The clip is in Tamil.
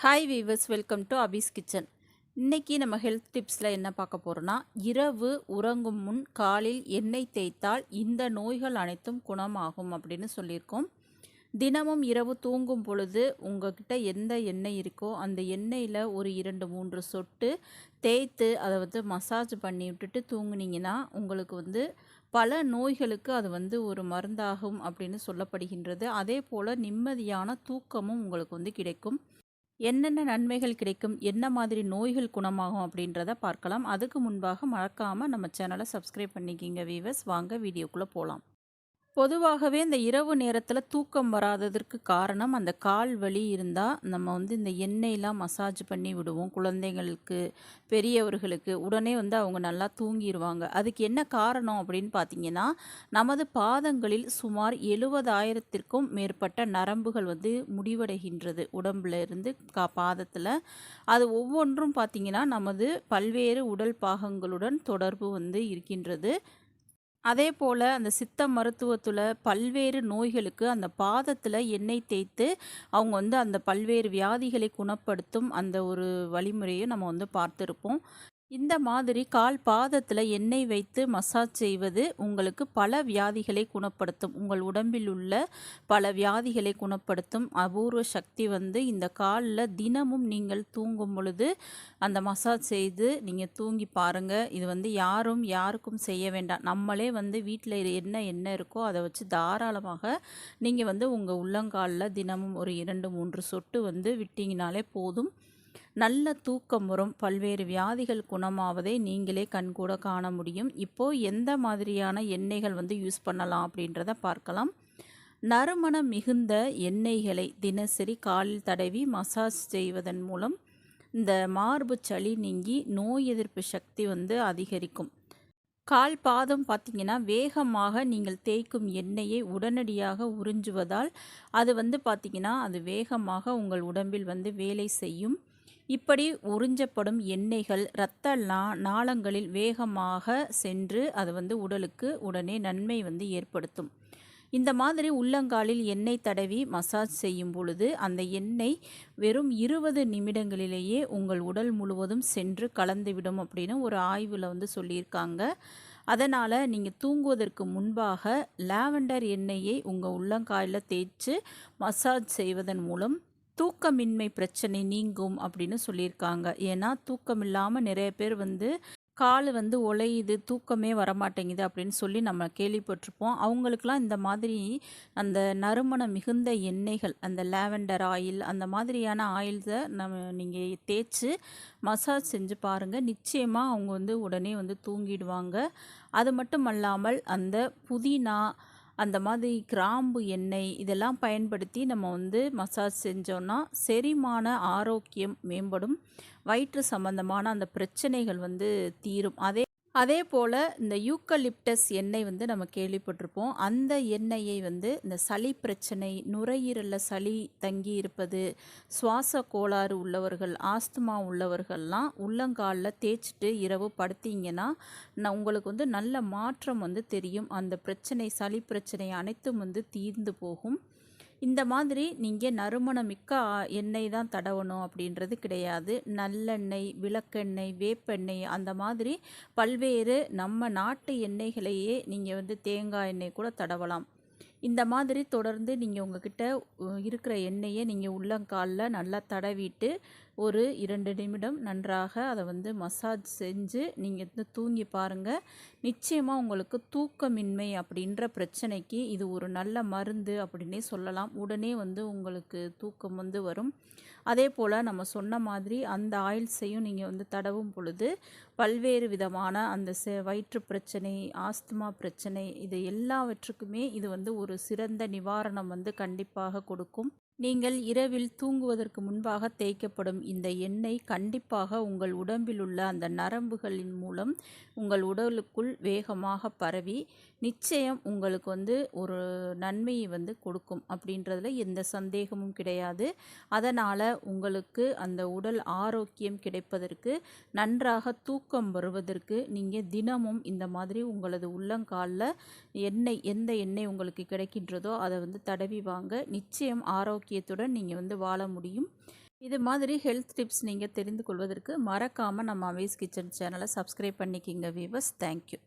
Hi viewers, welcome to Abi's kitchen. இன்னைக்கு நம்ம ஹெல்த் டிப்ஸில் என்ன பார்க்க போகிறோன்னா, இரவு உறங்கும் முன் காலில் எண்ணெய் தேய்த்தால் இந்த நோய்கள் அனைத்தும் குணமாகும் அப்படின்னு சொல்லியிருக்கோம். தினமும் இரவு தூங்கும் பொழுது உங்ககிட்ட எந்த எண்ணெய் இருக்கோ அந்த எண்ணெயில் ஒரு 2-3 சொட்டு தேய்த்து அதை மசாஜ் பண்ணி விட்டுட்டு தூங்குனீங்கன்னா உங்களுக்கு பல நோய்களுக்கு அது ஒரு மருந்தாகும் அப்படின்னு சொல்லப்படுகின்றது. அதே போல் நிம்மதியான தூக்கமும் உங்களுக்கு கிடைக்கும். என்னென்ன நன்மைகள் கிடைக்கும், என்ன மாதிரி நோய்கள் குணமாகும் அப்படின்றத பார்க்கலாம். அதுக்கு முன்பாக மறக்காமல் நம்ம சேனலை சப்ஸ்கிரைப் பண்ணிக்கிங்க வீவர்ஸ். வாங்க வீடியோக்குள்ளே போகலாம். பொதுவாகவே இந்த இரவு நேரத்தில் தூக்கம் வராததற்கு காரணம் அந்த கால் வலி இருந்தால் நம்ம இந்த எண்ணெயெலாம் மசாஜ் பண்ணி விடுவோம். குழந்தைங்களுக்கு, பெரியவர்களுக்கு உடனே அவங்க நல்லா தூங்கிடுவாங்க. அதுக்கு என்ன காரணம் அப்படின்னு பார்த்தீங்கன்னா, நமது பாதங்களில் சுமார் 70,000த்திற்கும் மேற்பட்ட நரம்புகள் முடிவடைகின்றது உடம்புல இருந்து பாதத்தில். அது ஒவ்வொன்றும் பார்த்திங்கன்னா நமது பல்வேறு உடல் பாகங்களுடன் தொடர்பு இருக்கின்றது. அதே போல் அந்த சித்த மருத்துவத்தில் பல்வேறு நோய்களுக்கு அந்த பாதத்தில் எண்ணெய் தேய்த்து அவங்க அந்த பல்வேறு வியாதிகளை குணப்படுத்தும் அந்த ஒரு வழிமுறையை நம்ம பார்த்துருப்போம். இந்த மாதிரி கால் பாதத்தில் எண்ணெய் வைத்து மசாஜ் செய்வது உங்களுக்கு பல வியாதிகளை குணப்படுத்தும். உங்கள் உடம்பில் உள்ள பல வியாதிகளை குணப்படுத்தும் அபூர்வ சக்தி இந்த காலில் தினமும் நீங்கள் தூங்கும் பொழுது அந்த மசாஜ் செய்து நீங்கள் தூங்கி பாருங்கள். இது யாருக்கும் செய்ய வேண்டாம். நம்மளே வீட்டில் என்ன எண்ணெய் இருக்கோ அதை வச்சு தாராளமாக நீங்கள் உங்கள் உள்ளங்காலில் தினமும் ஒரு 2-3 சொட்டு விட்டிங்கனாலே போதும். நல்ல தூக்கம் வரும். பல்வேறு வியாதிகள் குணமாவதை நீங்களே கண்கூட காண முடியும். இப்போது எந்த மாதிரியான எண்ணெய்கள் யூஸ் பண்ணலாம் அப்படின்றத பார்க்கலாம். நறுமணம் மிகுந்த எண்ணெய்களை தினசரி காலில் தடவி மசாஜ் செய்வதன் மூலம் இந்த மார்பு சளி நீங்கி நோய் எதிர்ப்பு சக்தி அதிகரிக்கும். கால் பாதம் பார்த்திங்கன்னா வேகமாக நீங்கள் தேய்க்கும் எண்ணெயை உடனடியாக உறிஞ்சுவதால் அது பார்த்திங்கன்னா அது வேகமாக உங்கள் உடம்பில் வேலை செய்யும். இப்படி உறிஞ்சப்படும் எண்ணெய்கள் இரத்த நாளங்களில் வேகமாக சென்று அது உடலுக்கு உடனே நன்மை ஏற்படுத்தும். இந்த மாதிரி உள்ளங்காலில் எண்ணெய் தடவி மசாஜ் செய்யும் பொழுது அந்த எண்ணெய் வெறும் 20 நிமிடங்களிலேயே உங்கள் உடல் முழுவதும் சென்று கலந்துவிடும் அப்படின்னு ஒரு ஆய்வில் சொல்லியிருக்காங்க. அதனால் நீங்கள் தூங்குவதற்கு முன்பாக லாவெண்டர் எண்ணெயை உங்கள் உள்ளங்காலில் தேய்ச்சி மசாஜ் செய்வதன் மூலம் தூக்கமின்மை பிரச்சனை நீங்கும் அப்படின்னு சொல்லியிருக்காங்க. ஏன்னா தூக்கம் இல்லாமல் நிறைய பேர் கால் உழையுது, தூக்கமே வரமாட்டேங்குது அப்படின்னு சொல்லி நம்ம கேள்விப்பட்டிருப்போம். அவங்களுக்கெல்லாம் இந்த மாதிரி அந்த நறுமணம் மிகுந்த எண்ணெய்கள், அந்த லாவெண்டர் ஆயில், அந்த மாதிரியான ஆயில்ஸை நீங்கள் தேய்ச்சி மசாஜ் செஞ்சு பாருங்கள். நிச்சயமாக அவங்க உடனே தூங்கிடுவாங்க. அது மட்டும் அல்லாமல் அந்த புதினா, அந்த மாதிரி கிராம்பு எண்ணெய் இதெல்லாம் பயன்படுத்தி நம்ம மசாஜ் செஞ்சோன்னா செரிமான ஆரோக்கியம் மேம்படும். வயிற்று சம்பந்தமான அந்த பிரச்சனைகள் தீரும். அதே போல் இந்த யூக்கலிப்டஸ் எண்ணெய் நம்ம கேள்விப்பட்டிருப்போம். அந்த எண்ணெயை இந்த சளி பிரச்சனை, நுரையீரலில் சளி தங்கி இருப்பது, சுவாச கோளாறு உள்ளவர்கள், ஆஸ்துமா உள்ளவர்கள்லாம் உள்ளங்காலில் தேய்ச்சிட்டு இரவு படுத்திங்கன்னா உங்களுக்கு நல்ல மாற்றம் தெரியும். அந்த பிரச்சனை, சளி பிரச்சனை அனைத்தும் தீர்ந்து போகும். இந்த மாதிரி நீங்கள் நறுமணமிக்க எண்ணெய் தான் தடவணும் அப்படின்றது கிடையாது. நல்லெண்ணெய், விளக்கெண்ணெய், வேப்பெண்ணெய் அந்த மாதிரி பல்வேறு நம்ம நாட்டு எண்ணெய்களையே நீங்கள் தேங்காய் எண்ணெய் கூட தடவலாம். இந்த மாதிரி தொடர்ந்து நீங்கள் உங்ககிட்ட இருக்கிற எண்ணெயை நீங்கள் உள்ளங்காலில் நல்லா தடவிட்டு ஒரு 2 நிமிடம் நன்றாக அதை மசாஜ் செஞ்சு நீங்கள் தூங்கி பாருங்கள். நிச்சயமாக உங்களுக்கு தூக்கமின்மை அப்படின்ற பிரச்சனைக்கு இது ஒரு நல்ல மருந்து அப்படின்னே சொல்லலாம். உடனே உங்களுக்கு தூக்கம் வரும். அதே போல் நம்ம சொன்ன மாதிரி அந்த ஆயில்ஸையும் நீங்கள் தடவும் பொழுது பல்வேறு விதமான அந்த வயிற்று பிரச்சனை, ஆஸ்துமா பிரச்சனை இது எல்லாவற்றுக்குமே இது ஒரு சிறந்த நிவாரணம் கண்டிப்பாக கொடுக்கும். நீங்கள் இரவில் தூங்குவதற்கு முன்பாக தேய்க்கப்படும் இந்த எண்ணெய் கண்டிப்பாக உங்கள் உடம்பில் உள்ள அந்த நரம்புகளின் மூலம் உங்கள் உடலுக்குள் வேகமாக பரவி நிச்சயம் உங்களுக்கு ஒரு நன்மையை கொடுக்கும் அப்படின்றதுல எந்த சந்தேகமும் கிடையாது. அதனால் உங்களுக்கு அந்த உடல் ஆரோக்கியம் கிடைப்பதற்கு, நன்றாக தூக்கம் வருவதற்கு நீங்கள் தினமும் இந்த மாதிரி உங்களது உள்ளங்காலில் எந்த எண்ணெய் உங்களுக்கு கிடைக்கின்றதோ அதை தடவி வாங்க. நிச்சயம் ஆரோக்கியத்துடன் நீங்கள் வாழ முடியும். இது மாதிரி ஹெல்த் டிப்ஸ் நீங்கள் தெரிந்து கொள்வதற்கு மறக்காமல் நம்ம அவேஸ் கிச்சன் சேனலை சப்ஸ்கிரைப் பண்ணிக்கிங்க வீவர்ஸ். தேங்க்யூ.